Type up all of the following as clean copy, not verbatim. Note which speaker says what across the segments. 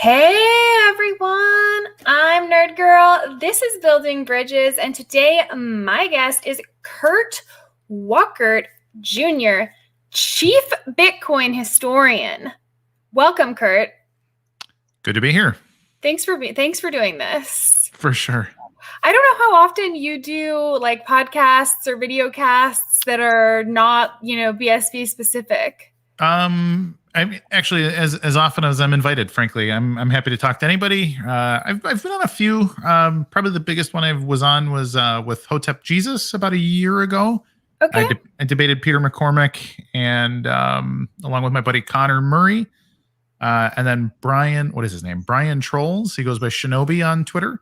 Speaker 1: Hey everyone, I'm Nerd Girl. This is Building Bridges, and today my guest is Kurt Wuckert Jr., Chief Bitcoin Historian. Welcome, Kurt.
Speaker 2: Good to be here.
Speaker 1: Thanks for doing this.
Speaker 2: For sure.
Speaker 1: I don't know how often you do like podcasts or video casts that are not, BSV specific.
Speaker 2: I'm actually as often as I'm invited. Frankly, I'm happy to talk to anybody. I've been on a few. Probably the biggest one I was on was with Hotep Jesus about a year ago.
Speaker 1: Okay.
Speaker 2: I debated Peter McCormick and along with my buddy Connor Murray, and then Brian. What is his name? Brian Trolls. He goes by Shinobi on Twitter,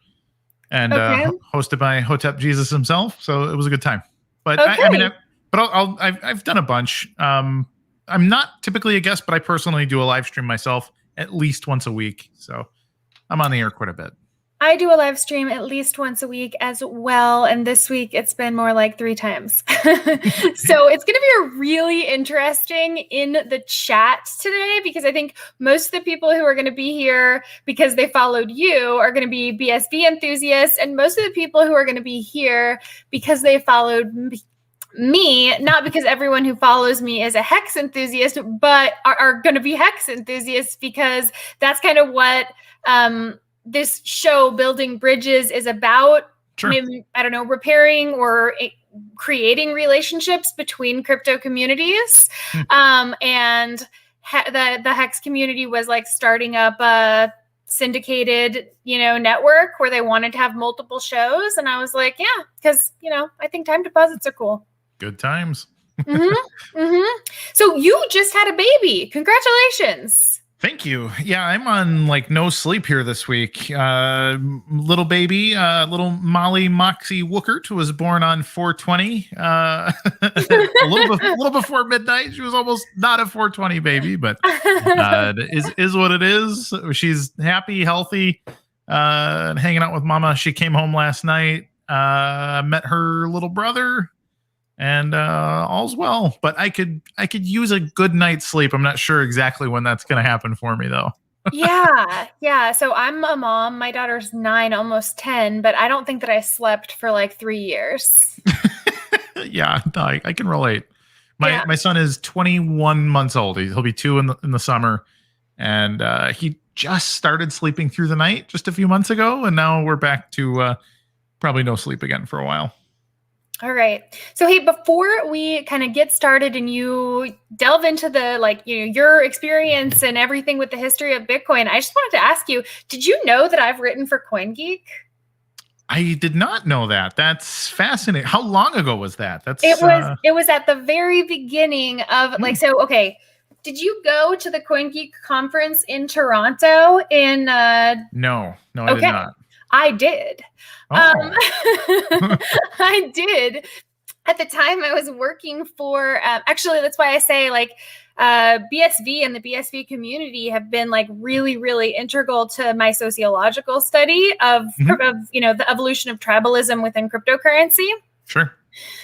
Speaker 2: and hosted by Hotep Jesus himself. So it was a good time. But
Speaker 1: okay.
Speaker 2: I've done a bunch. I'm not typically a guest, but I personally do a live stream myself at least once a week. So I'm on the air quite a bit.
Speaker 1: I do a live stream at least once a week as well. And this week it's been more like 3 times. So it's going to be really interesting in the chat today, because I think most of the people who are going to be here because they followed you are going to be BSV enthusiasts. And most of the people who are going to be here because they followed me, not because everyone who follows me is a hex enthusiast, but are going to be hex enthusiasts, because that's kind of what this show, Building Bridges, is about.
Speaker 2: Sure.
Speaker 1: Maybe, I don't know, repairing or creating relationships between crypto communities. And the hex community was like starting up a syndicated, network where they wanted to have multiple shows. And I was like, yeah, because, I think time deposits are cool.
Speaker 2: Good times.
Speaker 1: So you just had a baby. Congratulations.
Speaker 2: Thank you. Yeah, I'm on like no sleep here this week. Little baby, little Molly Moxie Wuckert was born on 420. A little before midnight. She was almost not a 420 baby, but is what it is. She's happy, healthy, hanging out with mama. She came home last night, met her little brother. And all's well, but I could use a good night's sleep. I'm not sure exactly when that's going to happen for me, though.
Speaker 1: Yeah. So I'm a mom. My daughter's 9, almost 10, but I don't think that I slept for like 3 years.
Speaker 2: Yeah, no, I can relate. My son is 21 months old. He'll be 2 in the summer, and he just started sleeping through the night just a few months ago, and now we're back to probably no sleep again for a while.
Speaker 1: All right. So, hey, before we kind of get started and you delve into the, your experience and everything with the history of Bitcoin, I just wanted to ask you, did you know that I've written for CoinGeek?
Speaker 2: I did not know that. That's fascinating. How long ago was that?
Speaker 1: It was at the very beginning of okay. Did you go to the CoinGeek conference in Toronto in
Speaker 2: No, I did not.
Speaker 1: I did.
Speaker 2: Oh.
Speaker 1: I did. At the time, I was working for, actually, that's why I say BSV and the BSV community have been like really, really integral to my sociological study of the evolution of tribalism within cryptocurrency.
Speaker 2: Sure.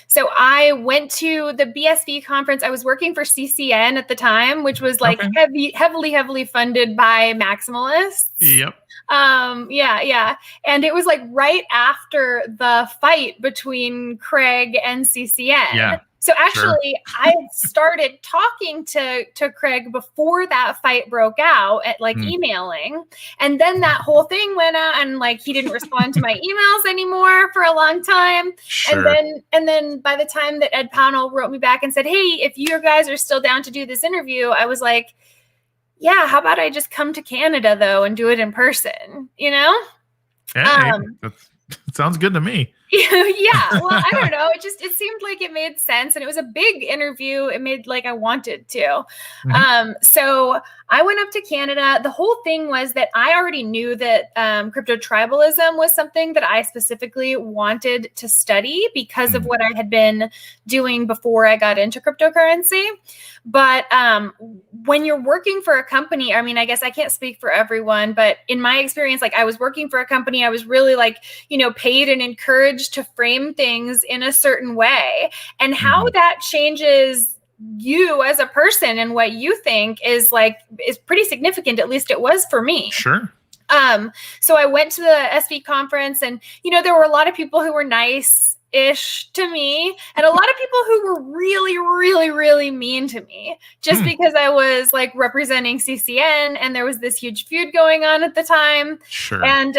Speaker 1: So I went to the BSV conference. I was working for CCN at the time, which was heavily funded by maximalists.
Speaker 2: Yep.
Speaker 1: Yeah. And it was like right after the fight between Craig and CCN.
Speaker 2: Yeah.
Speaker 1: So actually, I started talking to Craig before that fight broke out at emailing. And then that whole thing went out and he didn't respond to my emails anymore for a long time.
Speaker 2: Sure.
Speaker 1: And then by the time that Ed Pownell wrote me back and said, hey, if you guys are still down to do this interview, I was like, yeah, how about I just come to Canada though and do it in person,
Speaker 2: Hey, that sounds good to me.
Speaker 1: Yeah. Well, I don't know. It seemed like it made sense, and it was a big interview. It made like I wanted to. So I went up to Canada. The whole thing was that I already knew that crypto tribalism was something that I specifically wanted to study because of what I had been doing before I got into cryptocurrency. But when you're working for a company, I mean, I guess I can't speak for everyone, but in my experience, I was working for a company, I was really paid and encouraged to frame things in a certain way. And how that changes you as a person and what you think is pretty significant. At least it was for me.
Speaker 2: Sure.
Speaker 1: So I went to the SV conference, and, there were a lot of people who were nice-ish to me, and a lot of people who were really, really, really mean to me just because I was representing CCN, and there was this huge feud going on at the time.
Speaker 2: Sure.
Speaker 1: And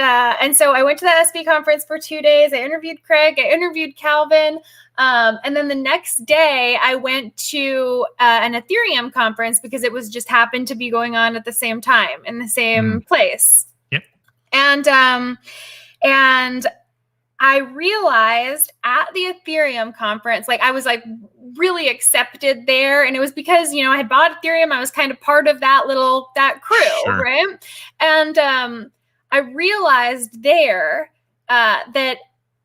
Speaker 1: so I went to the SV conference for 2 days. I interviewed Craig, I interviewed Calvin. And then the next day I went to an Ethereum conference because it was just happened to be going on at the same time in the same place.
Speaker 2: Yep.
Speaker 1: And I realized at the Ethereum conference, I was really accepted there. And it was because, I had bought Ethereum. I was kind of part of that crew.
Speaker 2: Sure.
Speaker 1: Right. And I realized there that,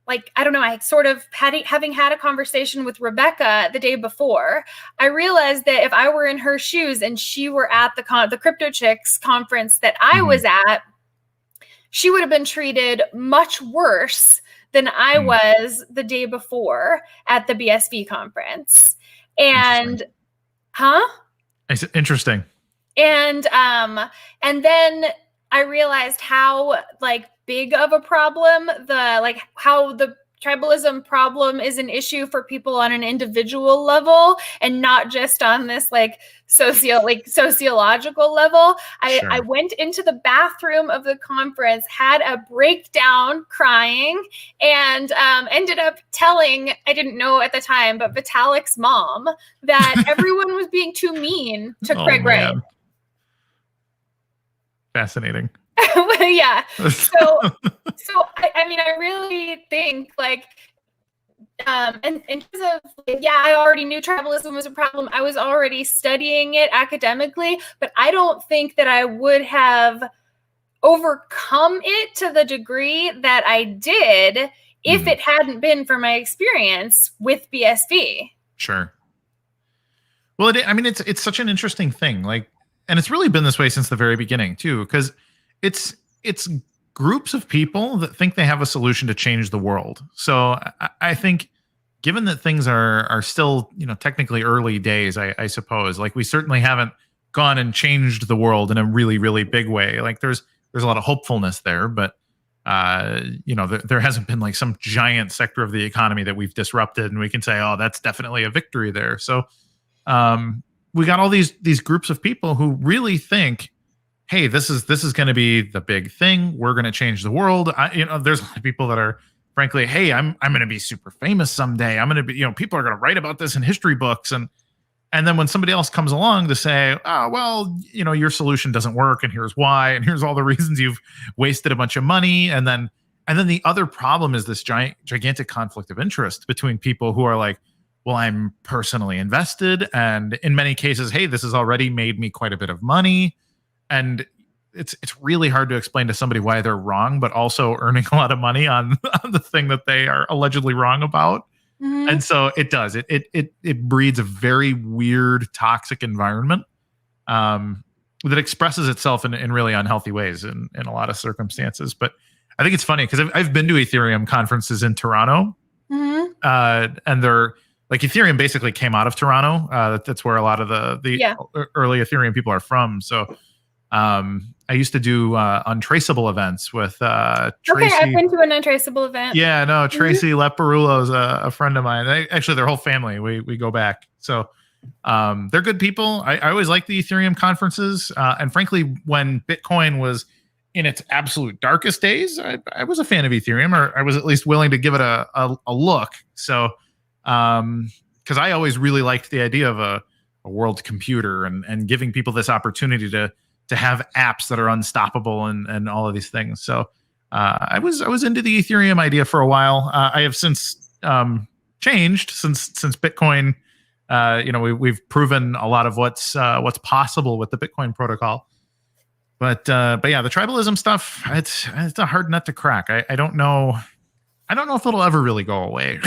Speaker 1: I don't know, I sort of having had a conversation with Rebecca the day before, I realized that if I were in her shoes and she were at the Crypto Chicks conference that I was at, she would have been treated much worse than I was the day before at the BSV conference. And,
Speaker 2: Interesting.
Speaker 1: And then I realized how big of a problem how the tribalism problem is an issue for people on an individual level and not just on this sociological level.
Speaker 2: Sure.
Speaker 1: I went into the bathroom of the conference, had a breakdown crying, and ended up telling, I didn't know at the time, but Vitalik's mom, that everyone was being too mean to Craig Wright.
Speaker 2: Fascinating.
Speaker 1: Yeah. So I mean, I really think and in terms of I already knew tribalism was a problem. I was already studying it academically, but I don't think that I would have overcome it to the degree that I did if it hadn't been for my experience with BSV.
Speaker 2: Sure. Well, it's such an interesting thing. And it's really been this way since the very beginning too, because it's groups of people that think they have a solution to change the world. So I think, given that things are still, technically early days, I suppose, we certainly haven't gone and changed the world in a really, really big way. There's a lot of hopefulness there, but there hasn't been some giant sector of the economy that we've disrupted and we can say, oh, that's definitely a victory there. So we got all these groups of people who really think, hey, this is going to be the big thing. We're going to change the world. There's a lot of people that are, frankly, hey, I'm going to be super famous someday. I'm going to be, people are going to write about this in history books. And then when somebody else comes along to say, oh, well, your solution doesn't work, and here's why, and here's all the reasons you've wasted a bunch of money. And then the other problem is this gigantic conflict of interest between people who are like, well, I'm personally invested, and in many cases, hey, this has already made me quite a bit of money. And it's really hard to explain to somebody why they're wrong, but also earning a lot of money on the thing that they are allegedly wrong about. And so it does. It breeds a very weird, toxic environment that expresses itself in really unhealthy ways in a lot of circumstances. But I think it's funny because I've been to Ethereum conferences in Toronto, and they're Ethereum basically came out of Toronto. That's where a lot of the early Ethereum people are from. So I used to do untraceable events with Tracy.
Speaker 1: Okay, I've been to an untraceable event.
Speaker 2: Yeah, no, Tracy Leporullo is a friend of mine. Actually, their whole family, we go back. So they're good people. I always like the Ethereum conferences. And frankly, when Bitcoin was in its absolute darkest days, I was a fan of Ethereum, or I was at least willing to give it a look. So, because I always really liked the idea of a world computer and giving people this opportunity to have apps that are unstoppable and all of these things. So I was into the Ethereum idea for a while. I have since changed since Bitcoin. We've proven a lot of what's possible with the Bitcoin protocol. But yeah, the tribalism stuff, it's a hard nut to crack. I don't know if it'll ever really go away.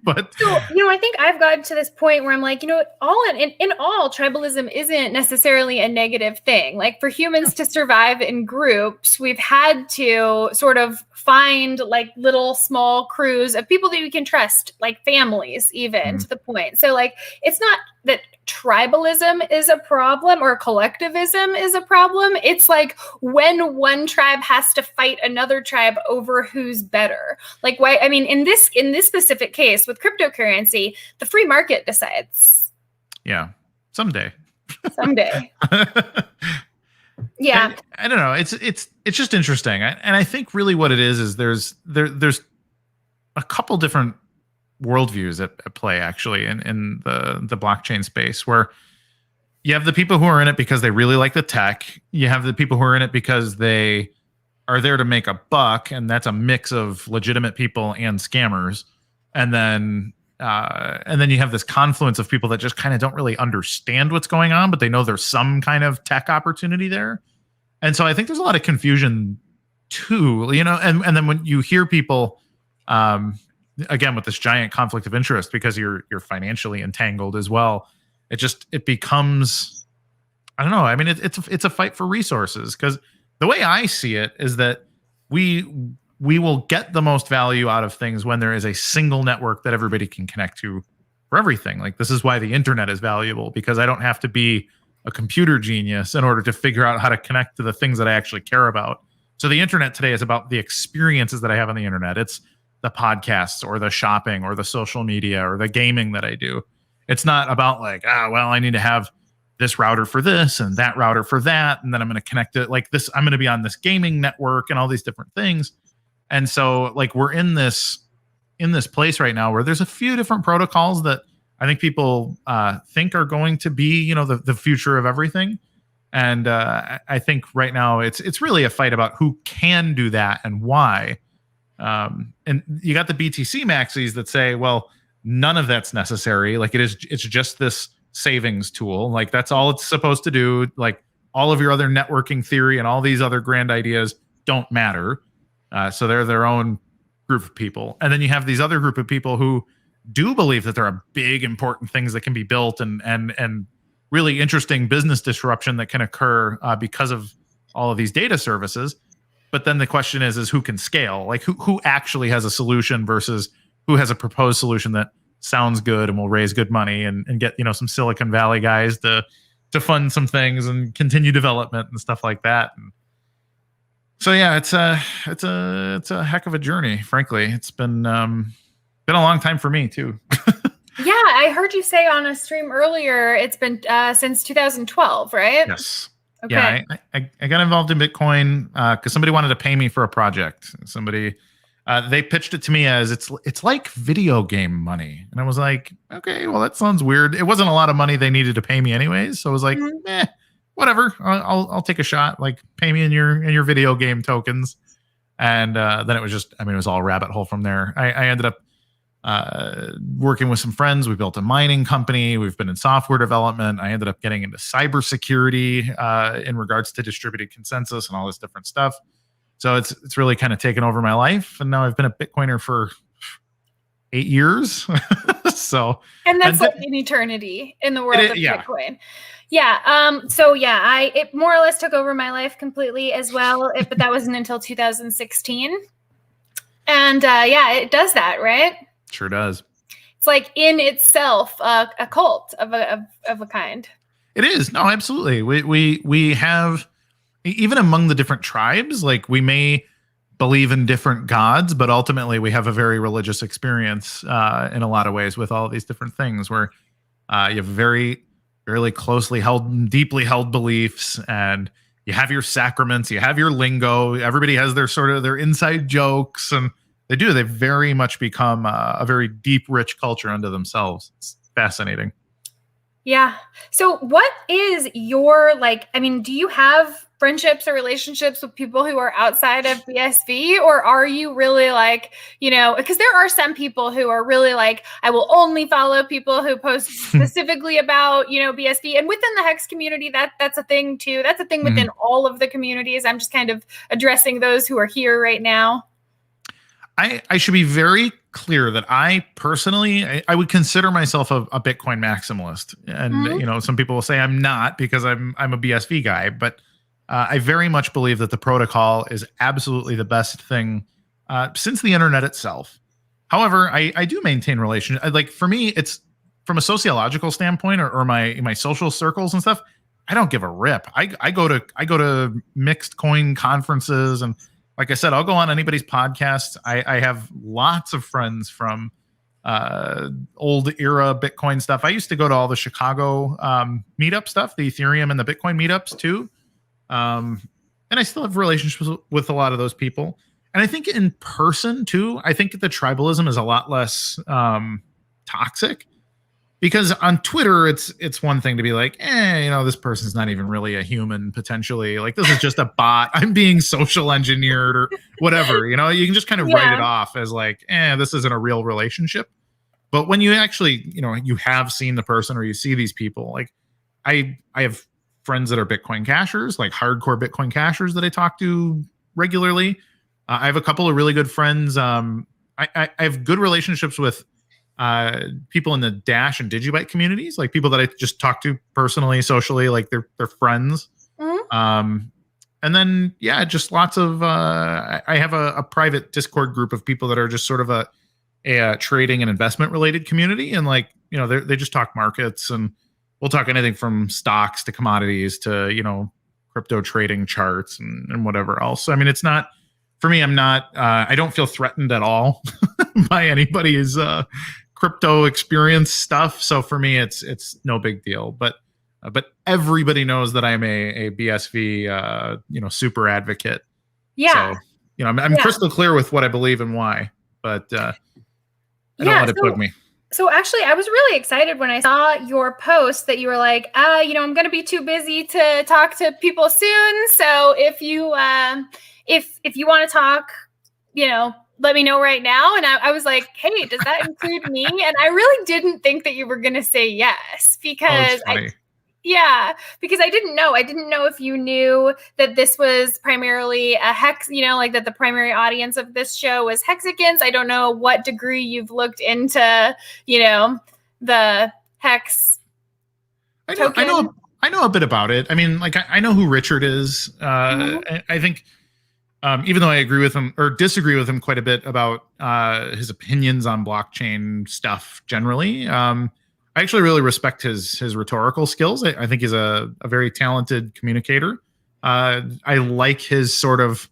Speaker 2: But
Speaker 1: so, I think I've gotten to this point where I'm like, all in all, tribalism isn't necessarily a negative thing. Like, for humans to survive in groups, we've had to sort of find like little small crews of people that we can trust, like families, even to the point. So, like, it's not that tribalism is a problem or collectivism is a problem. It's like when one tribe has to fight another tribe over who's better. Like, why? I mean, in this specific case with cryptocurrency, the free market decides.
Speaker 2: Yeah, someday.
Speaker 1: Yeah,
Speaker 2: I don't know. It's just interesting, and I think really what it is there's a couple different worldviews at play actually in the blockchain space, where you have the people who are in it because they really like the tech. You have the people who are in it because they are there to make a buck, and that's a mix of legitimate people and scammers. And then you have this confluence of people that just kind of don't really understand what's going on, but they know there's some kind of tech opportunity there. And so I think there's a lot of confusion too, and then when you hear people, again, with this giant conflict of interest, because you're financially entangled as well, it becomes, I don't know. I mean, it's a fight for resources, because the way I see it is that we will get the most value out of things when there is a single network that everybody can connect to for everything. Like, this is why the internet is valuable, because I don't have to be a computer genius in order to figure out how to connect to the things that I actually care about. So the internet today is about the experiences that I have on the internet. It's the podcasts or the shopping or the social media or the gaming that I do. It's not about like, I need to have this router for this and that router for that, and then I'm going to connect it like this. I'm going to be on this gaming network and all these different things. And so, like, we're in this place right now where there's a few different protocols that I think people think are going to be, the future of everything. And I think right now it's really a fight about who can do that and why. And you got the BTC maxis that say, well, none of that's necessary. Like, it's just this savings tool. Like, that's all it's supposed to do. Like, all of your other networking theory and all these other grand ideas don't matter. So they're their own group of people. And then you have these other group of people who do believe that there are big, important things that can be built and really interesting business disruption that can occur because of all of these data services. But then the question is who can scale? Like, who actually has a solution versus who has a proposed solution that sounds good and will raise good money and get, some Silicon Valley guys to fund some things and continue development and stuff like that. And so, yeah, it's a heck of a journey. Frankly, it's been a long time for me too.
Speaker 1: Yeah, I heard you say on a stream earlier, it's been since 2012, right?
Speaker 2: Yes.
Speaker 1: Okay.
Speaker 2: Yeah, I got involved in Bitcoin because somebody wanted to pay me for a project. They pitched it to me as it's like video game money, and I was like, okay, well, that sounds weird. It wasn't a lot of money they needed to pay me anyways, so I was like, whatever, I'll take a shot. Like, pay me in your video game tokens, and then it was just, it was all rabbit hole from there. I ended up working with some friends. We built a mining company. We've been in software development. I ended up getting into cybersecurity in regards to distributed consensus and all this different stuff. So it's really kind of taken over my life. And now I've been a Bitcoiner for 8 years.
Speaker 1: And that's like an eternity in the world of Bitcoin. Yeah. It more or less took over my life completely as well. But that wasn't until 2016. And it does that, right?
Speaker 2: Sure does.
Speaker 1: It's like in itself a cult of a kind.
Speaker 2: It is. No, absolutely. We have, even among the different tribes, like, we may believe in different gods, but ultimately we have a very religious experience in a lot of ways with all of these different things, where you have very, very closely held, deeply held beliefs, and you have your sacraments, you have your lingo. Everybody has their inside jokes, and they very much become a very deep, rich culture unto themselves. It's fascinating.
Speaker 1: Yeah. So what is your, do you have friendships or relationships with people who are outside of BSV, or are you really because there are some people who are really like, I will only follow people who post specifically about, BSV, and within the Hex community, that's a thing too. That's a thing within all of the communities. I'm just kind of addressing those who are here right now.
Speaker 2: I should be very clear that I personally, I would consider myself a Bitcoin maximalist. And,
Speaker 1: Mhm.
Speaker 2: some people will say I'm not because I'm a BSV guy, but I very much believe that the protocol is absolutely the best thing since the internet itself. However, I do maintain relations. Like for me, it's from a sociological standpoint or my social circles and stuff. I don't give a rip. I go to mixed coin conferences, and like I said, I'll go on anybody's podcast. I have lots of friends from old era Bitcoin stuff. I used to go to all the Chicago meetup stuff, the Ethereum and the Bitcoin meetups too. Um, and I still have relationships with a lot of those people. And I think in person too, I think the tribalism is a lot less toxic, because on Twitter, it's one thing to be like, this person's not even really a human potentially. Like this is just a bot. I'm being social engineered or whatever. You can just kind of write it
Speaker 1: Yeah.
Speaker 2: off as like, this isn't a real relationship. But when you actually, you have seen the person or you see these people, like I have friends that are Bitcoin cashers, like hardcore Bitcoin cashers that I talk to regularly. I have a couple of really good friends. I have good relationships with people in the Dash and Digibyte communities, like people that I just talk to personally, socially, like they're friends.
Speaker 1: Mhm.
Speaker 2: And then just lots of I have a private Discord group of people that are just sort of a trading and investment related community, and like they just talk markets, and we'll talk anything from stocks to commodities to crypto trading charts and whatever else. So, I mean, it's not for me. I'm not. I don't feel threatened at all by anybody's crypto experience stuff. So for me, it's no big deal. But everybody knows that I'm a BSV super advocate.
Speaker 1: Yeah.
Speaker 2: So I'm crystal clear with what I believe and why. But I don't let it bug me.
Speaker 1: So actually, I was really excited when I saw your post that you were like, I'm going to be too busy to talk to people soon. So if you if you want to talk, let me know right now. And I was like, hey, does that include me? And I really didn't think that you were going to say yes, because because I didn't know. I didn't know if you knew that this was primarily a hex, like that the primary audience of this show was Hexicans. I don't know what degree you've looked into, the hex token.
Speaker 2: I know a bit about it. I mean, like I know who Richard is. I think even though I agree with him or disagree with him quite a bit about his opinions on blockchain stuff generally, I actually really respect his rhetorical skills. I think he's a very talented communicator. I like his sort of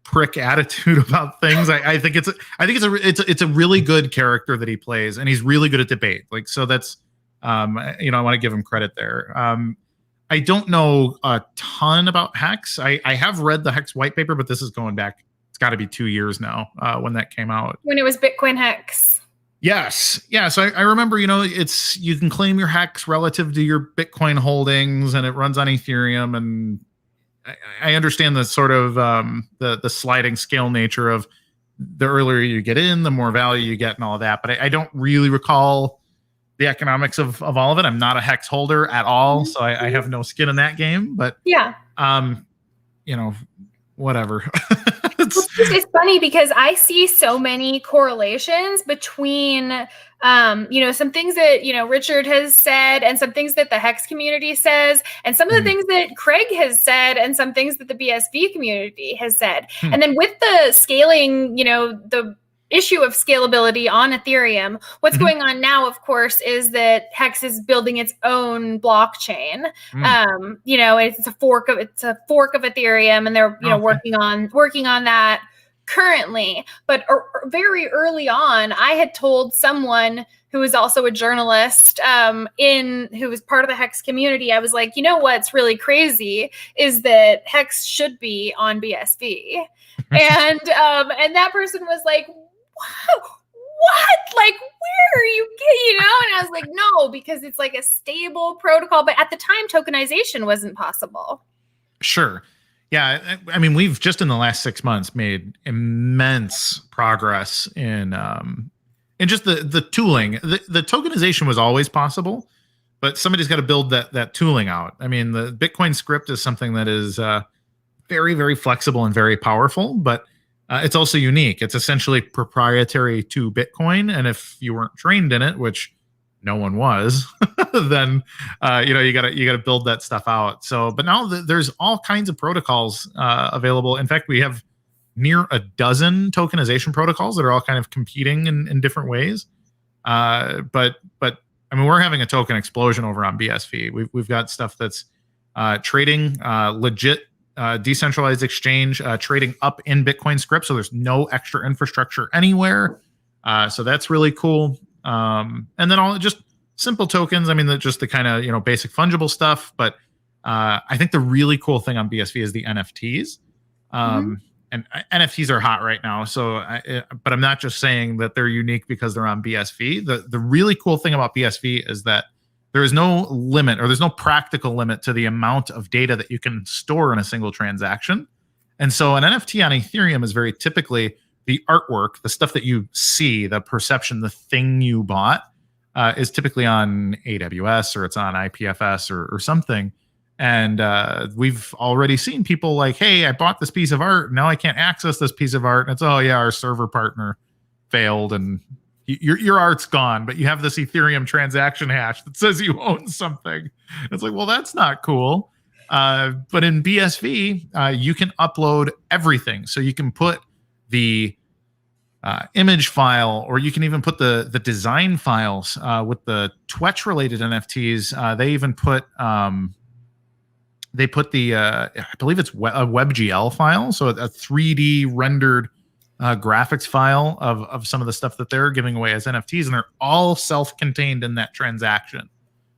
Speaker 2: prick attitude about things. I think it's a really good character that he plays, and he's really good at debate. Like, so that's I want to give him credit there. I don't know a ton about Hex. I have read the Hex white paper, but this is going back. It's got to be 2 years now when that came out.
Speaker 1: When it was Bitcoin Hex.
Speaker 2: Yes. Yeah. So I remember, you can claim your Hex relative to your Bitcoin holdings, and it runs on Ethereum. And I understand the sort of the sliding scale nature of the earlier you get in, the more value you get and all of that. But I don't really recall the economics of all of it. I'm not a Hex holder at all, so I have no skin in that game. But whatever.
Speaker 1: It's funny because I see so many correlations between some things that Richard has said, and some things that the Hex community says, and some of the things that Craig has said, and some things that the BSV community has said. And then with the scaling, the issue of scalability on Ethereum, what's going on now, of course, is that Hex is building its own blockchain. It's a fork of Ethereum, and they're working on that currently. But very early on, I had told someone who was also a journalist who was part of the Hex community, I was like, what's really crazy is that Hex should be on BSV. And that person was like, what? Like, where are you getting, And I was like, no, because it's like a stable protocol. But at the time, tokenization wasn't possible.
Speaker 2: Sure. Yeah. I mean, we've just in the last 6 months made immense progress in just the tooling. The tokenization was always possible, but somebody's got to build that tooling out. I mean, the Bitcoin script is something that is very, very flexible and very powerful, but It's also unique. It's essentially proprietary to Bitcoin, and if you weren't trained in it, which no one was, then you gotta build that stuff out. So, but now there's all kinds of protocols available. In fact, we have near a dozen tokenization protocols that are all kind of competing in different ways. But I mean, we're having a token explosion over on BSV. We've got stuff that's trading legit decentralized exchange, trading up in Bitcoin script, so there's no extra infrastructure anywhere. So that's really cool. And then all just simple tokens. I mean, just the kind of basic fungible stuff. But I think the really cool thing on BSV is the NFTs. And NFTs are hot right now. So, but I'm not just saying that they're unique because they're on BSV. The really cool thing about BSV is that there is no limit, or there's no practical limit to the amount of data that you can store in a single transaction. And so an NFT on Ethereum is very typically the artwork, the stuff that you see, the perception, the thing you bought is typically on AWS, or it's on IPFS or something. And we've already seen people like, hey, I bought this piece of art. Now I can't access this piece of art. And it's, oh yeah, our server partner failed and your art's gone, but you have this Ethereum transaction hash that says you own something. It's like, well, that's not cool. But in BSV, you can upload everything. So you can put the image file, or you can even put the design files with the Twetch related NFTs. They even put the I believe it's a WebGL file, so a 3D rendered graphics file of some of the stuff that they're giving away as NFTs, and they're all self-contained in that transaction.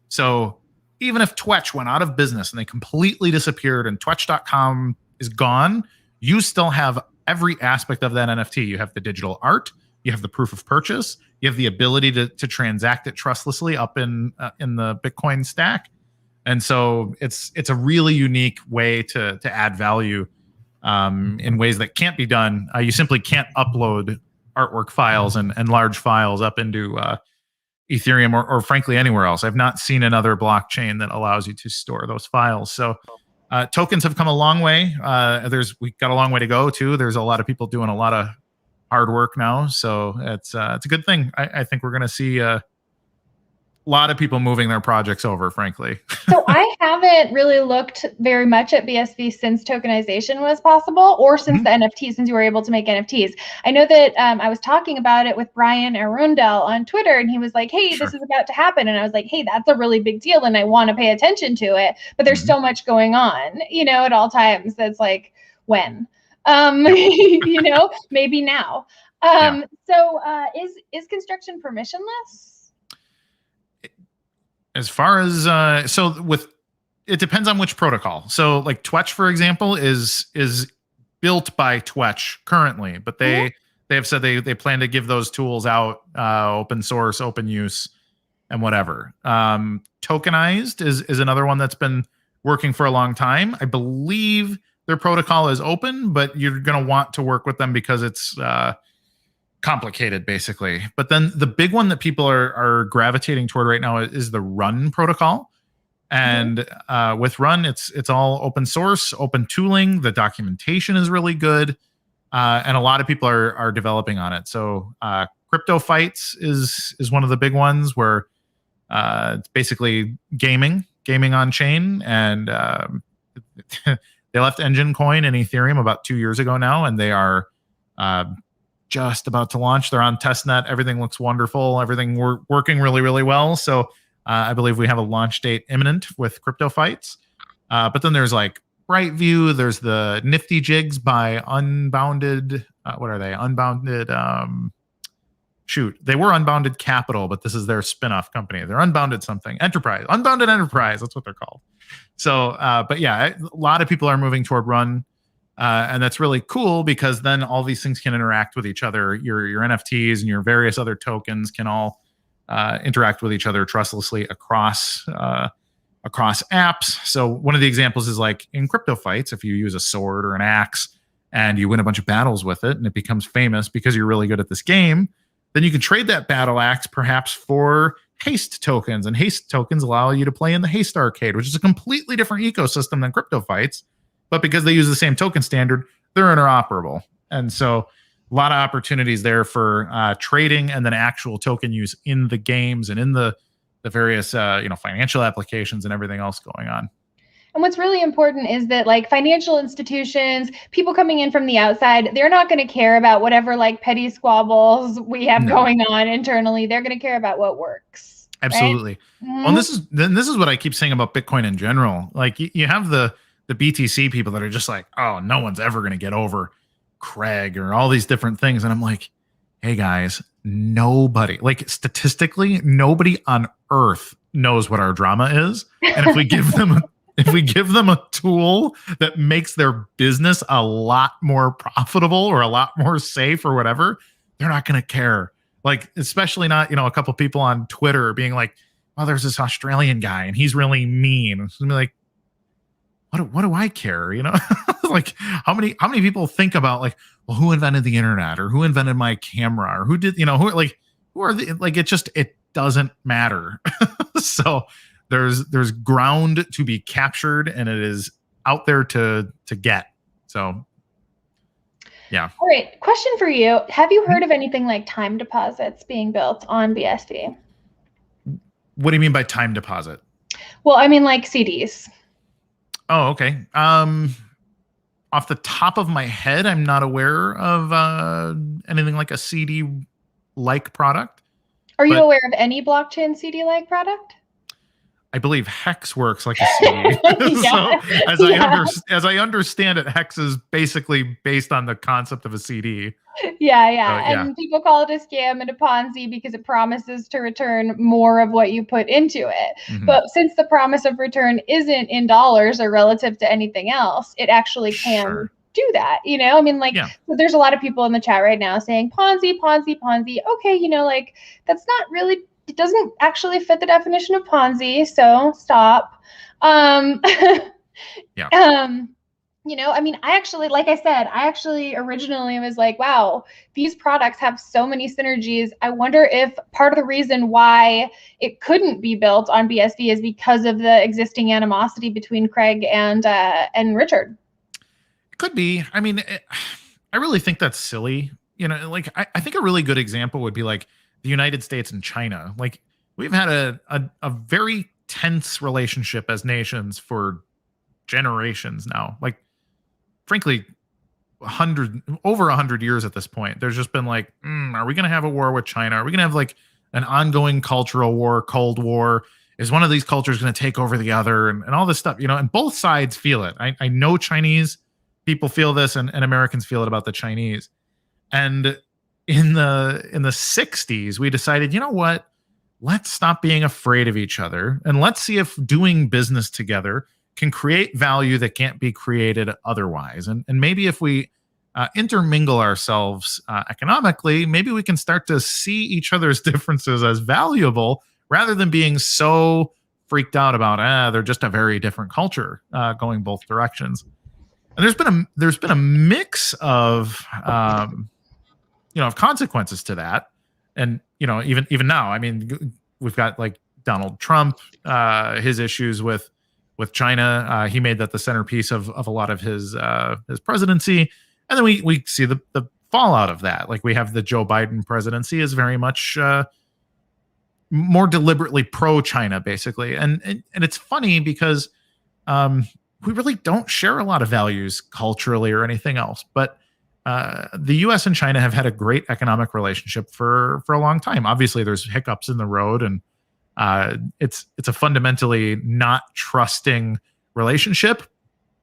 Speaker 2: So even if Twetch went out of business and they completely disappeared and Twetch.com is gone, you still have every aspect of that NFT. You have the digital art, you have the proof of purchase, you have the ability to transact it trustlessly up in the Bitcoin stack. And so it's a really unique way to add value in ways that can't be done. You simply can't upload artwork files and large files up into Ethereum or frankly anywhere else. I've not seen another blockchain that allows you to store those files. So tokens have come a long way. We've got a long way to go too. There's a lot of people doing a lot of hard work now. So it's a good thing. I think we're going to see a lot of people moving their projects over, frankly.
Speaker 1: So I haven't really looked very much at BSV since tokenization was possible, or since the NFTs, since you were able to make NFTs. I know that I was talking about it with Brian Arundel on Twitter, and he was like, hey, this is about to happen. And I was like, hey, that's a really big deal, and I want to pay attention to it. But there's so much going on, at all times. That's like, when? Maybe now. So is construction permissionless?
Speaker 2: As far as it depends on which protocol. So like Twetch, for example, is built by Twetch currently, but they have said they plan to give those tools out open source, open use, and whatever. Tokenized is another one that's been working for a long time. I believe their protocol is open, but you're going to want to work with them because it's complicated, basically. But then the big one that people are gravitating toward right now is the Run protocol. And with Run, it's all open source, open tooling. The documentation is really good, and a lot of people are developing on it. So Crypto Fights is one of the big ones where it's basically gaming on chain, and they left Engine Coin and Ethereum about 2 years ago now, and they are just about to launch. They're on testnet. Everything looks wonderful. Everything working really, really well. So I believe we have a launch date imminent with Crypto Fights. But then there's like Brightview. There's the Nifty Jigs by Unbounded. What are they? Unbounded. They were Unbounded Capital, but this is their spin-off company. They're Unbounded something. Enterprise. Unbounded Enterprise. That's what they're called. So, but yeah, a lot of people are moving toward Run. And that's really cool because then all these things can interact with each other. Your NFTs and your various other tokens can all interact with each other trustlessly across apps. So one of the examples is like in Crypto Fights, if you use a sword or an axe and you win a bunch of battles with it and it becomes famous because you're really good at this game, then you can trade that battle axe perhaps for haste tokens. And haste tokens allow you to play in the Haste Arcade, which is a completely different ecosystem than Crypto Fights. But because they use the same token standard, they're interoperable. And so a lot of opportunities there for trading and then actual token use in the games and in the various financial applications and everything else going on.
Speaker 1: And what's really important is that like financial institutions, people coming in from the outside, they're not going to care about whatever like petty squabbles we have going on internally. They're going to care about what works.
Speaker 2: Absolutely.
Speaker 1: Right?
Speaker 2: Well, this is what I keep saying about Bitcoin in general. Like you have the BTC people that are just like, oh, no one's ever going to get over Craig or all these different things. And I'm like, hey guys, nobody, like statistically, nobody on earth knows what our drama is. And if we give them a tool that makes their business a lot more profitable or a lot more safe or whatever, they're not going to care. Like, especially not, a couple people on Twitter being like, oh, there's this Australian guy and he's really mean. It's gonna be like, what do I care? Like how many people think about like, well, who invented the internet or who invented my camera or who did, who are the, like, it doesn't matter. So there's ground to be captured and it is out there to get. So yeah.
Speaker 1: All right. Question for you. Have you heard of anything like time deposits being built on BSV?
Speaker 2: What do you mean by time deposit?
Speaker 1: Well, I mean like CDs.
Speaker 2: Oh, okay. Off the top of my head, I'm not aware of anything like a CD-like product.
Speaker 1: Are you aware of any blockchain CD-like product?
Speaker 2: I believe Hex works like a CD. So as I understand it, Hex is basically based on the concept of a CD.
Speaker 1: Yeah. And people call it a scam and a Ponzi because it promises to return more of what you put into it. Mm-hmm. But since the promise of return isn't in dollars or relative to anything else, it actually can do that. I mean, like, so there's a lot of people in the chat right now saying Ponzi. Okay, like that's not really, it doesn't actually fit the definition of Ponzi. So stop. I mean, I actually originally was like, wow, these products have so many synergies. I wonder if part of the reason why it couldn't be built on BSV is because of the existing animosity between Craig and Richard.
Speaker 2: It could be. I mean, I really think that's silly. Like I think a really good example would be like the United States and China. Like we've had a very tense relationship as nations for generations now. Like, frankly, over 100 years at this point. There's just been like, are we going to have a war with China? Are we going to have like an ongoing cultural war, Cold War? Is one of these cultures going to take over the other? And all this stuff, and both sides feel it. I know Chinese people feel this and Americans feel it about the Chinese. And in the 60s, we decided, you know what? Let's stop being afraid of each other. And let's see if doing business together can create value that can't be created otherwise. And maybe if we intermingle ourselves economically, maybe we can start to see each other's differences as valuable rather than being so freaked out about, they're just a very different culture going both directions. And there's been a mix of of consequences to that. And even now, I mean, we've got like Donald Trump, his issues with China. He made that the centerpiece of a lot of his presidency, and then we see the fallout of that. Like we have the Joe Biden presidency is very much more deliberately pro-China, basically, and it's funny because we really don't share a lot of values culturally or anything else, but the U.S. and China have had a great economic relationship for a long time. Obviously, there's hiccups in the road, and it's a fundamentally not trusting relationship.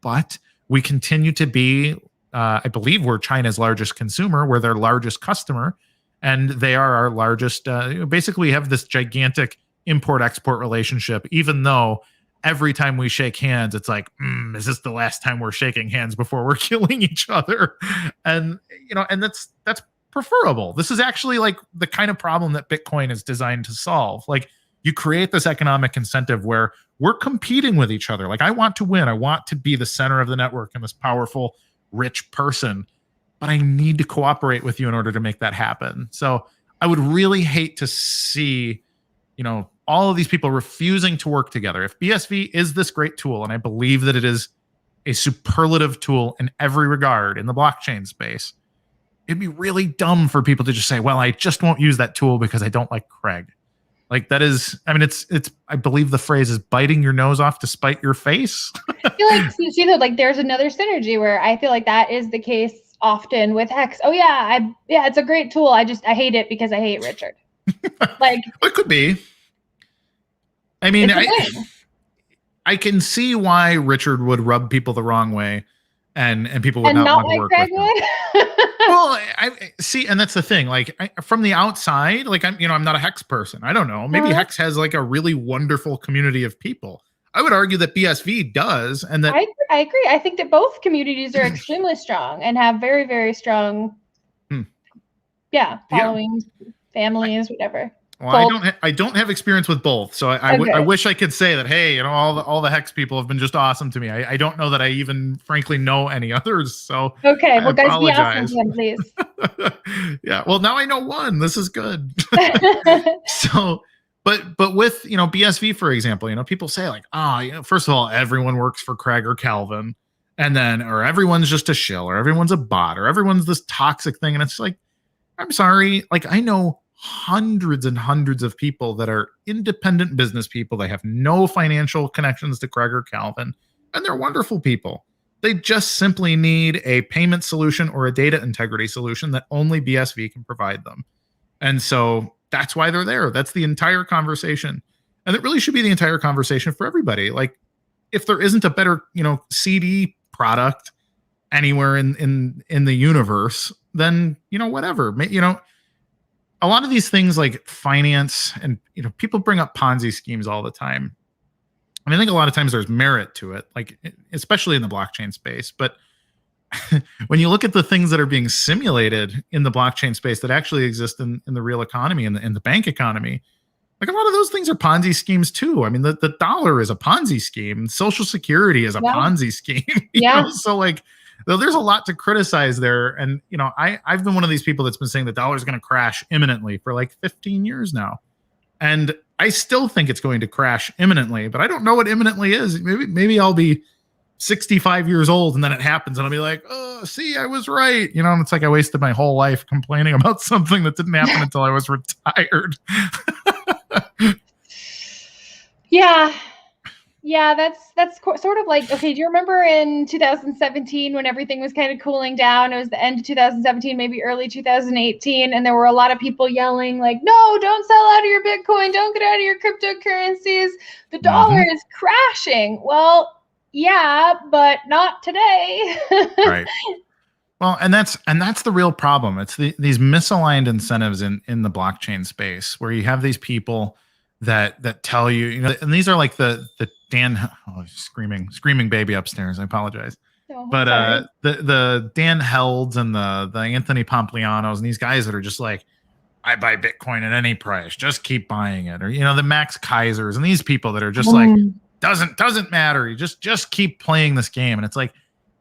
Speaker 2: But we continue to be, I believe, we're China's largest consumer, we're their largest customer, and they are our largest. Basically, we have this gigantic import-export relationship, even though every time we shake hands, it's like, is this the last time we're shaking hands before we're killing each other? And and that's preferable. This is actually like the kind of problem that Bitcoin is designed to solve. Like you create this economic incentive where we're competing with each other. Like I want to win. I want to be the center of the network and this powerful, rich person, but I need to cooperate with you in order to make that happen. So I would really hate to see, all of these people refusing to work together. If BSV is this great tool, and I believe that it is a superlative tool in every regard in the blockchain space, it'd be really dumb for people to just say, well, I just won't use that tool because I don't like Craig. Like that is, I mean, it's, I believe the phrase is biting your nose off to spite your face.
Speaker 1: I feel like, see, though, like there's another synergy where I feel like that is the case often with Hex. Oh yeah, it's a great tool. I hate it because I hate Richard. Like
Speaker 2: it could be. I mean, I can see why Richard would rub people the wrong way, and people would not want to work with him. Well, I see, and that's the thing. Like from the outside, like I'm not a Hex person. I don't know. Maybe Hex has like a really wonderful community of people. I would argue that BSV does, and that
Speaker 1: I agree. I think that both communities are extremely strong and have very, very strong, followings, families, whatever.
Speaker 2: Well, I don't have experience with both, so I wish I could say that. Hey, all the Hex people have been just awesome to me. I don't know that I even, frankly, know any others. So
Speaker 1: okay, well, guys, be awesome to him, please.
Speaker 2: Yeah, well, now I know one. This is good. So, but with BSV, for example, people say like, first of all, everyone works for Craig or Calvin, and then or everyone's just a shill, or everyone's a bot, or everyone's this toxic thing, and it's like, I'm sorry, like I know hundreds and hundreds of people that are independent business people. They have no financial connections to Craig or Calvin, and they're wonderful people. They just simply need a payment solution or a data integrity solution that only BSV can provide them. And so that's why they're there. That's the entire conversation. And it really should be the entire conversation for everybody. Like if there isn't a better, CD product anywhere in the universe, then, whatever, a lot of these things like finance and, people bring up Ponzi schemes all the time. And I think a lot of times there's merit to it, like especially in the blockchain space. But when you look at the things that are being simulated in the blockchain space that actually exist in the real economy and in the bank economy, like a lot of those things are Ponzi schemes too. I mean, the dollar is a Ponzi scheme. Social Security is a Ponzi scheme. So like, there's a lot to criticize there. And, I've been one of these people that's been saying the dollar is going to crash imminently for like 15 years now. And I still think it's going to crash imminently, but I don't know what imminently is. Maybe I'll be 65 years old and then it happens and I'll be like, oh, see, I was right. It's like I wasted my whole life complaining about something that didn't happen until I was retired.
Speaker 1: Yeah, that's sort of like, okay, do you remember in 2017 when everything was kind of cooling down? It was the end of 2017, maybe early 2018, and there were a lot of people yelling like, no, don't sell out of your Bitcoin, don't get out of your cryptocurrencies. The dollar is crashing. Well, yeah, but not today.
Speaker 2: Right. Well, and that's the real problem. It's these misaligned incentives in the blockchain space where you have these people that tell you, and these are like the Dan, screaming baby upstairs. I apologize. But the Dan Helds and the Anthony Pomplianos and these guys that are just like, I buy Bitcoin at any price, just keep buying it. Or, the Max Kaisers and these people that are just like, doesn't matter. You just keep playing this game. And it's like,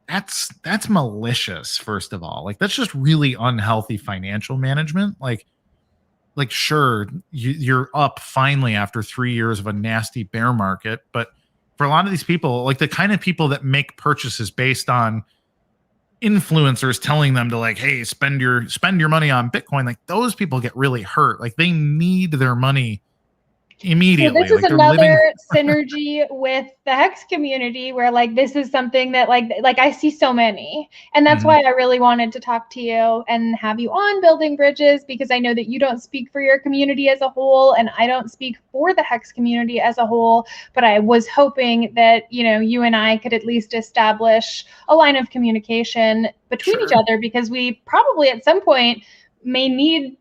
Speaker 2: that's malicious, first of all. Like, that's just really unhealthy financial management. Like sure, you're up finally after 3 years of a nasty bear market. But for a lot of these people, like the kind of people that make purchases based on influencers telling them to like, hey, spend your money on Bitcoin, like those people get really hurt. Like they need their money immediately.
Speaker 1: So this is another synergy with the Hex community where like this is something that like I see so many, and that's why I really wanted to talk to you and have you on Building Bridges, because I know that you don't speak for your community as a whole and I don't speak for the Hex community as a whole, but I was hoping that you and I could at least establish a line of communication between each other, because we probably at some point may need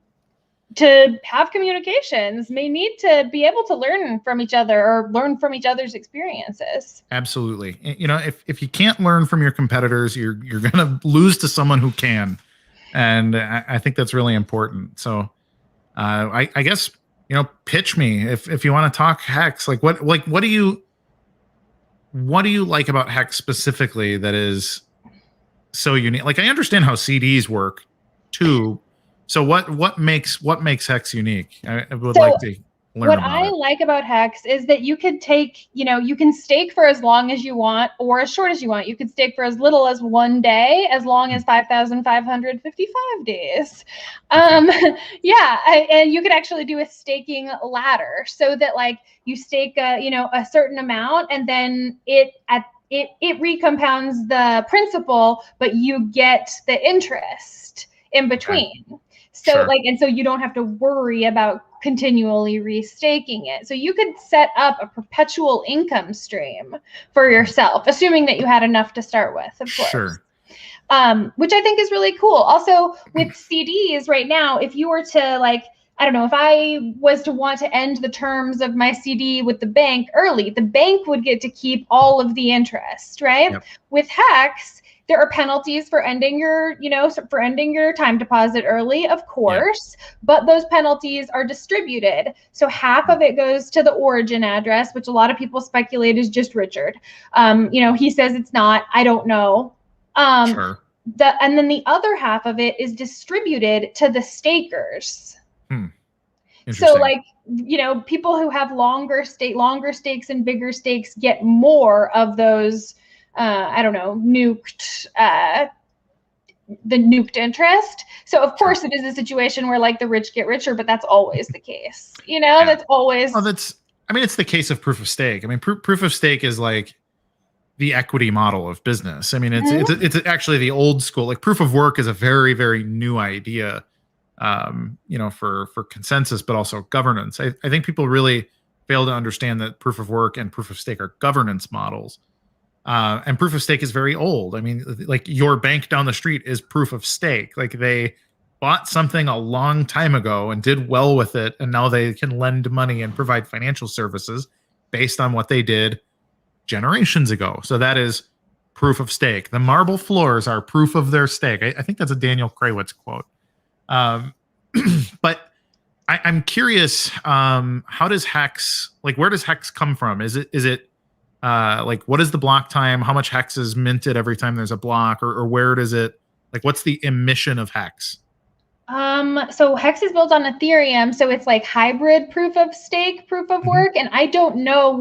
Speaker 1: to have communications, may need to be able to learn from each other or learn from each other's experiences.
Speaker 2: Absolutely. If you can't learn from your competitors, you're going to lose to someone who can. And I think that's really important. So I guess, pitch me if you want to talk Hex, what do you like about Hex specifically that is so unique? Like I understand how CDs work too. So what makes Hex unique? I would like to. learn
Speaker 1: What
Speaker 2: about
Speaker 1: I
Speaker 2: it.
Speaker 1: like about Hex is that you could take, you can stake for as long as you want or as short as you want. You could stake for as little as 1 day, as long as 5,555 days.
Speaker 2: Okay.
Speaker 1: Yeah, and you could actually do a staking ladder so that like you stake a certain amount, and then it recompounds the principal, but you get the interest in
Speaker 2: Okay.
Speaker 1: between. So
Speaker 2: Sure.
Speaker 1: and so you don't have to worry about continually restaking it. So you could set up a perpetual income stream for yourself, assuming that you had enough to start with, of course.
Speaker 2: Sure.
Speaker 1: Which I think is really cool. Also, with CDs right now, if you were to like, I don't know, if I was to want to end the terms of my CD with the bank early, the bank would get to keep all of the interest, right?
Speaker 2: Yep.
Speaker 1: With Hex, there are penalties for ending your, time deposit early, of course, but those penalties are distributed. So half of it goes to the origin address, which a lot of people speculate is just Richard. He says it's not. I don't know.
Speaker 2: Sure.
Speaker 1: And then the other half of it is distributed to the stakers. So
Speaker 2: Interesting.
Speaker 1: people who have longer stakes and bigger stakes get more of those, the nuked interest. So of course it is a situation where like the rich get richer, but that's always the case.
Speaker 2: Yeah.
Speaker 1: That's always.
Speaker 2: Well, it's the case of proof of stake. I mean, proof of stake is like the equity model of business. I mean, it's actually the old school. Like proof of work is a very, very new idea, for consensus, but also governance. I think people really fail to understand that proof of work and proof of stake are governance models. And proof of stake is very old. I mean, like your bank down the street is proof of stake. Like they bought something a long time ago and did well with it, and now they can lend money and provide financial services based on what they did generations ago. So that is proof of stake. The marble floors are proof of their stake. I think that's a Daniel Krawitz quote. But I'm curious, how does Hex, like, where does Hex come from? Is it like, what is the block time? How much Hex is minted every time there's a block, or where does it, like, what's the emission of Hex?
Speaker 1: So Hex is built on Ethereum, so it's like hybrid proof of stake, proof of work. And I don't know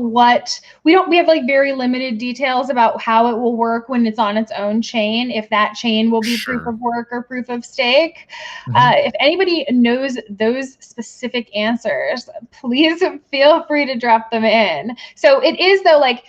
Speaker 1: we have like very limited details about how it will work when it's on its own chain, if that chain will be proof of work or proof of stake. If anybody knows those specific answers, please feel free to drop them in. So it is though like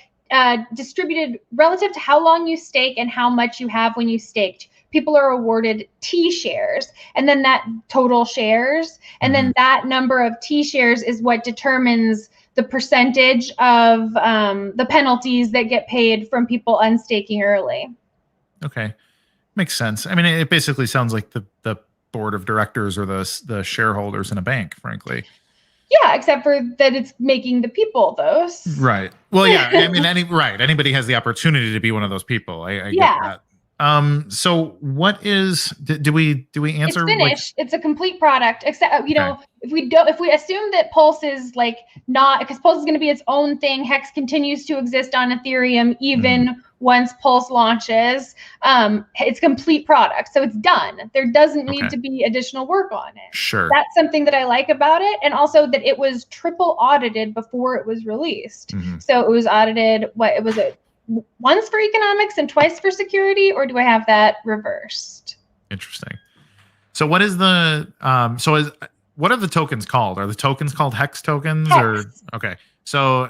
Speaker 1: distributed relative to how long you stake and how much you have when you staked. People are awarded T shares, and then that total shares, and then that number of T shares is what determines the percentage of the penalties that get paid from people unstaking early.
Speaker 2: Okay, makes sense. I mean, it basically sounds like the board of directors or the shareholders in a bank, frankly.
Speaker 1: Yeah, except for that it's making the people those.
Speaker 2: Right. Well, yeah. I mean, anybody has the opportunity to be one of those people. I get that. So what is, do we answer?
Speaker 1: It's finished. It's a complete product, except, if we assume that Pulse is like not, because Pulse is going to be its own thing, Hex continues to exist on Ethereum, even once Pulse launches, it's complete product. So it's done. There doesn't need to be additional work on it.
Speaker 2: Sure.
Speaker 1: That's something that I like about it. And also that it was triple audited before it was released. So it was audited, once for economics and twice for security, or do I have that reversed?
Speaker 2: Interesting. So what is what are the tokens called? Are the tokens called Hex tokens?
Speaker 1: Hex.
Speaker 2: Okay. So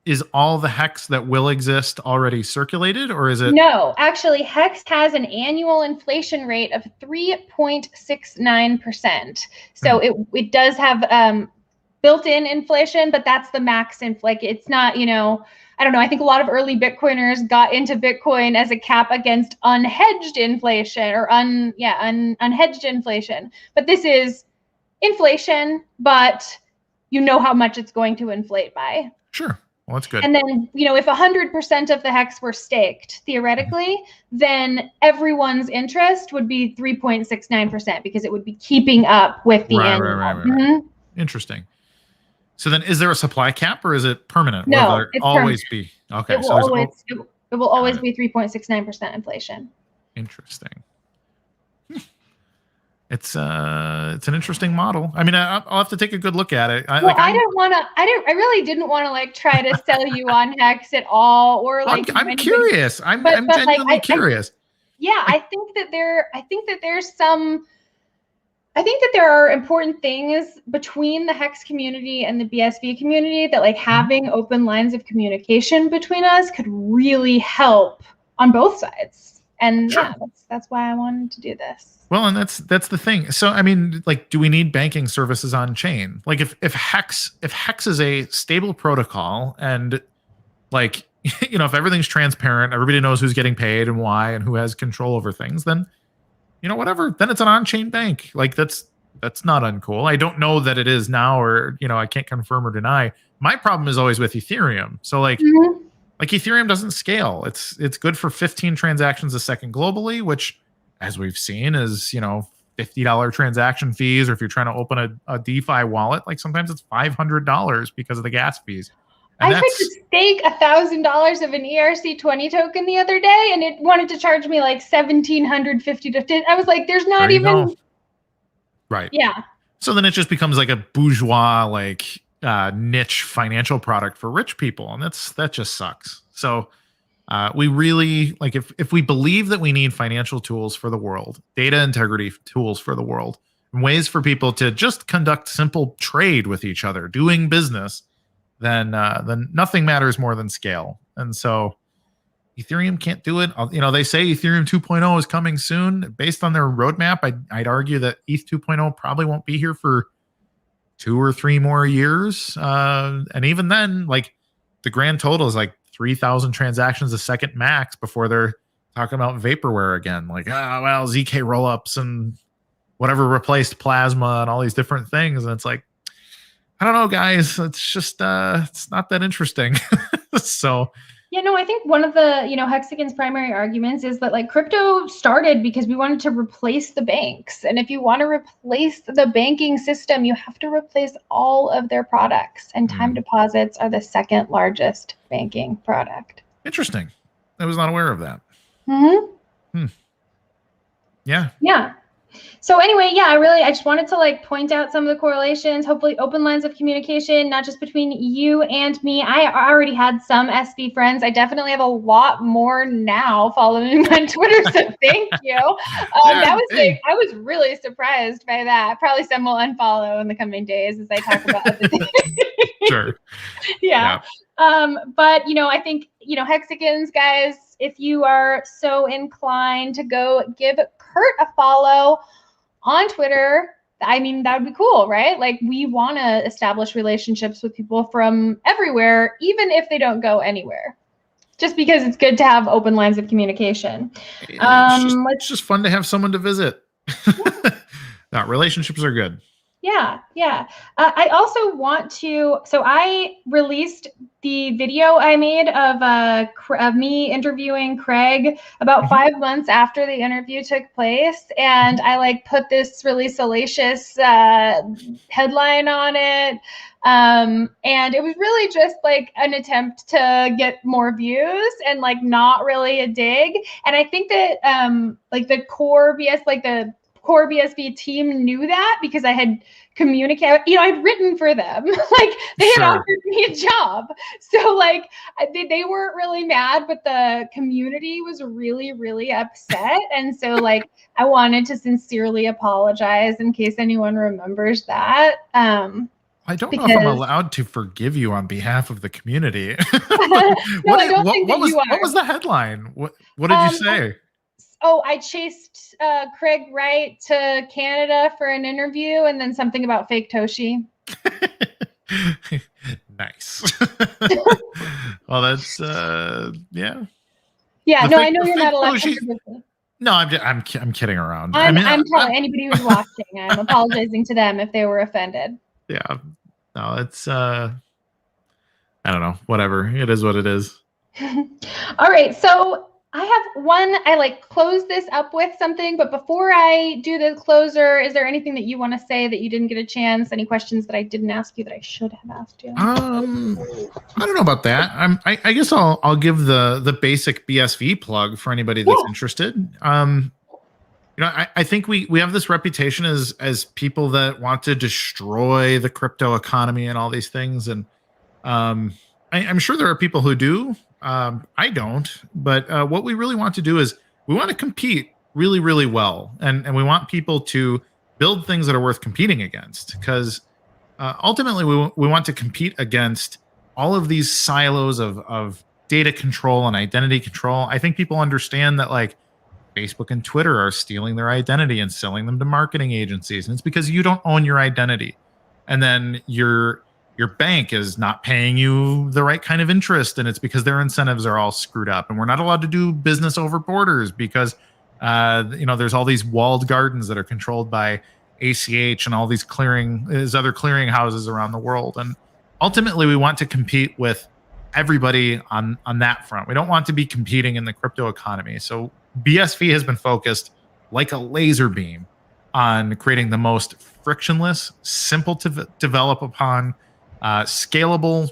Speaker 2: is all the Hex that will exist already circulated, or is it?
Speaker 1: No, actually Hex has an annual inflation rate of 3.69%. So it does have built-in inflation, but that's the max it's not, I don't know. I think a lot of early Bitcoiners got into Bitcoin as a cap against unhedged inflation or unhedged inflation. But this is inflation, but you know how much it's going to inflate by.
Speaker 2: Sure. Well, that's good.
Speaker 1: And then, if 100% of the Hex were staked, theoretically, then everyone's interest would be 3.69% because it would be keeping up with the annual.
Speaker 2: Right. Interesting. So then, is there a supply cap, or is it permanent?
Speaker 1: No,
Speaker 2: will there always be? Okay,
Speaker 1: it will always be 3.69% inflation.
Speaker 2: Interesting. It's an interesting model. I mean, I'll have to take a good look at it.
Speaker 1: I really didn't want to like try to sell you on Hex at all, or like
Speaker 2: I'm curious. I'm genuinely
Speaker 1: like,
Speaker 2: curious.
Speaker 1: I think that there are important things between the Hex community and the BSV community that like having open lines of communication between us could really help on both sides. And
Speaker 2: sure.
Speaker 1: yeah, that's why I wanted to do this.
Speaker 2: Well, and that's the thing. So, I mean, like, do we need banking services on chain? Like, if Hex is a stable protocol, and like, you know, if everything's transparent, everybody knows who's getting paid and why, and who has control over things, then, you know, whatever. Then it's an on-chain bank. Like, that's not uncool. I don't know that it is now, or you know, I can't confirm or deny. My problem is always with Ethereum. So, like. Like Ethereum doesn't scale. It's good for 15 transactions a second globally, which, as we've seen, is, you know, $50 transaction fees. Or if you're trying to open a DeFi wallet, like sometimes it's $500 because of the gas fees. And
Speaker 1: I tried to stake $1,000 of an ERC20 token the other day, and it wanted to charge me like $1,750. I was like, "There's not even."
Speaker 2: Right.
Speaker 1: Yeah.
Speaker 2: So then it just becomes like a bourgeois, like niche financial product for rich people, and that just sucks. So we really, like, if we believe that we need financial tools for the world, data integrity tools for the world, and ways for people to just conduct simple trade with each other, doing business, then nothing matters more than scale. And so Ethereum can't do it. You know, they say Ethereum 2.0 is coming soon. Based on their roadmap, I'd argue that ETH 2.0 probably won't be here for 2 or 3 more years. And even then, like, the grand total is like 3,000 transactions a second max before they're talking about vaporware again. Like, well, ZK rollups and whatever replaced Plasma and all these different things. And it's like, I don't know, guys. It's just, it's not that interesting. So,
Speaker 1: yeah, no, I think one of the, you know, Hexagon's primary arguments is that like crypto started because we wanted to replace the banks. And if you want to replace the banking system, you have to replace all of their products. And time deposits are the second largest banking product.
Speaker 2: Interesting. I was not aware of that. Yeah.
Speaker 1: Yeah. So anyway, yeah, I just wanted to like point out some of the correlations, hopefully open lines of communication, not just between you and me. I already had some SV friends. I definitely have a lot more now following me on Twitter, so thank you. I was really surprised by that. Probably some will unfollow in the coming days as I talk about other things.
Speaker 2: Sure.
Speaker 1: Yeah. But, you know, I think, you know, Hexagons, guys, if you are so inclined to go give Kurt a follow on Twitter, I mean, that would be cool, right? Like, we want to establish relationships with people from everywhere, even if they don't go anywhere, just because it's good to have open lines of communication.
Speaker 2: It's just fun to have someone to visit. No, relationships are good.
Speaker 1: Yeah. I also want to, so I released the video I made of me interviewing Craig about 5 months after the interview took place. And I like put this really salacious headline on it. And it was really just like an attempt to get more views and like not really a dig. And I think that like the core BSV team knew that because I had communicated, you know, I'd written for them. Like, they had offered me a job. So like they weren't really mad, but the community was really, really upset. And so like I wanted to sincerely apologize in case anyone remembers that.
Speaker 2: I don't know if I'm allowed to forgive you on behalf of the community. What was the headline? What did you say?
Speaker 1: I chased Craig Wright to Canada for an interview, and then something about fake Toshi.
Speaker 2: Nice. Well, that's yeah.
Speaker 1: Yeah, no, I know you're not allowed to.
Speaker 2: No, I'm kidding around.
Speaker 1: I'm telling anybody who's watching, I'm apologizing to them if they were offended.
Speaker 2: Yeah. No, it's I don't know. Whatever. It is what it is.
Speaker 1: All right, so I have close this up with something, but before I do the closer, is there anything that you want to say that you didn't get a chance? Any questions that I didn't ask you that I should have asked you?
Speaker 2: I don't know about that. I guess I'll give the basic BSV plug for anybody that's interested. I think we have this reputation as people that want to destroy the crypto economy and all these things. And I'm sure there are people who do. I don't. But what we really want to do is we want to compete really, really well. And we want people to build things that are worth competing against. Because ultimately, we want to compete against all of these silos of data control and identity control. I think people understand that, like, Facebook and Twitter are stealing their identity and selling them to marketing agencies. And it's because you don't own your identity. And then your bank is not paying you the right kind of interest. And it's because their incentives are all screwed up. And we're not allowed to do business over borders because, there's all these walled gardens that are controlled by ACH and all these other clearing houses around the world. And ultimately, we want to compete with everybody on that front. We don't want to be competing in the crypto economy. So BSV has been focused like a laser beam on creating the most frictionless, simple to develop upon, scalable,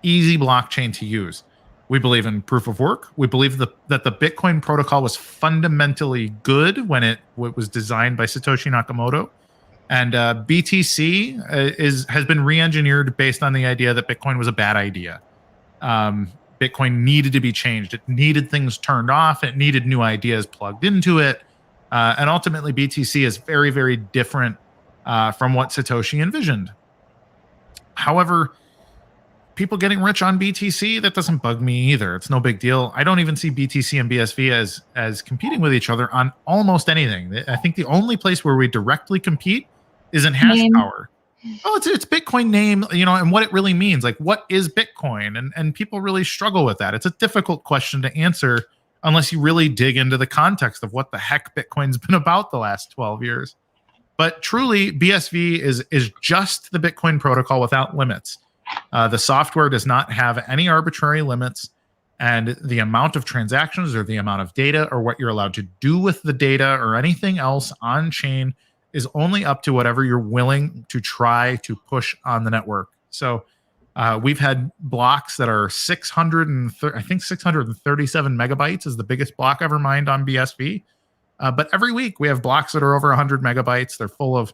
Speaker 2: easy blockchain to use. We believe in proof of work. We believe that the Bitcoin protocol was fundamentally good when it was designed by Satoshi Nakamoto. And BTC has been re-engineered based on the idea that Bitcoin was a bad idea. Bitcoin needed to be changed. It needed things turned off. It needed new ideas plugged into it. And ultimately, BTC is very, very different from what Satoshi envisioned. However, people getting rich on BTC, that doesn't bug me either. It's no big deal. I don't even see BTC and BSV as competing with each other on almost anything. I think the only place where we directly compete is in hash power. Oh, it's Bitcoin name, and what it really means. Like, what is Bitcoin? And people really struggle with that. It's a difficult question to answer unless you really dig into the context of what the heck Bitcoin's been about the last 12 years. But truly, BSV is just the Bitcoin protocol without limits. The software does not have any arbitrary limits, and the amount of transactions or the amount of data or what you're allowed to do with the data or anything else on chain is only up to whatever you're willing to try to push on the network. So we've had blocks that are 637 megabytes is the biggest block ever mined on BSV. But every week we have blocks that are over 100 megabytes. They're full of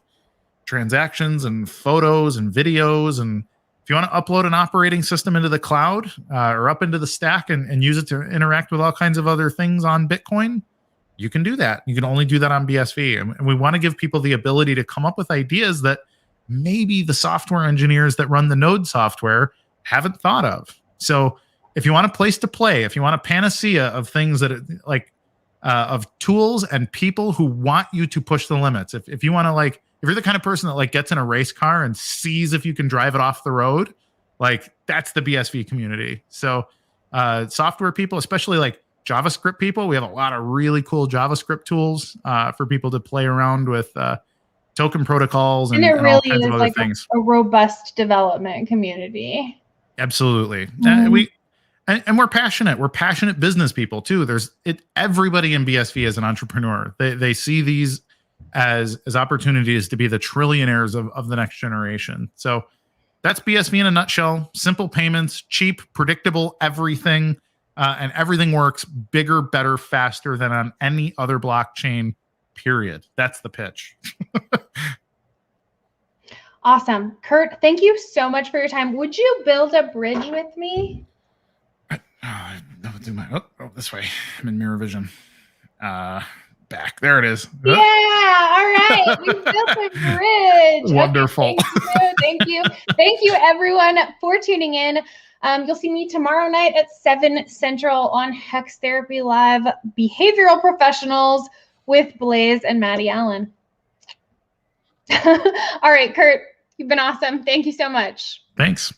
Speaker 2: transactions and photos and videos. And if you want to upload an operating system into the cloud or up into the stack and use it to interact with all kinds of other things on Bitcoin, you can do that. You can only do that on BSV. And we want to give people the ability to come up with ideas that maybe the software engineers that run the node software haven't thought of. So if you want a place to play, if you want a panacea of things that of tools and people who want you to push the limits, if you want to, like, if you're the kind of person that, like, gets in a race car and sees if you can drive it off the road, like, that's the BSV community. So software people, especially like JavaScript people, we have a lot of really cool JavaScript tools for people to play around with token protocols and really all kinds of other things.
Speaker 1: A robust development community.
Speaker 2: Absolutely. And we're passionate. We're passionate business people too. Everybody in BSV is an entrepreneur. They see these as opportunities to be the trillionaires of the next generation. So that's BSV in a nutshell. Simple payments, cheap, predictable, everything. And everything works bigger, better, faster than on any other blockchain, period. That's the pitch.
Speaker 1: Awesome. Kurt, thank you so much for your time. Would you build a bridge with me?
Speaker 2: This way. I'm in mirror vision. Back. There it is.
Speaker 1: Yeah. All right. We built a bridge.
Speaker 2: Wonderful.
Speaker 1: Okay, thank you. Thank you, everyone, for tuning in. You'll see me tomorrow night at 7 Central on Hex Therapy Live, Behavioral Professionals with Blaze and Maddie Allen. All right, Kurt, you've been awesome. Thank you so much.
Speaker 2: Thanks.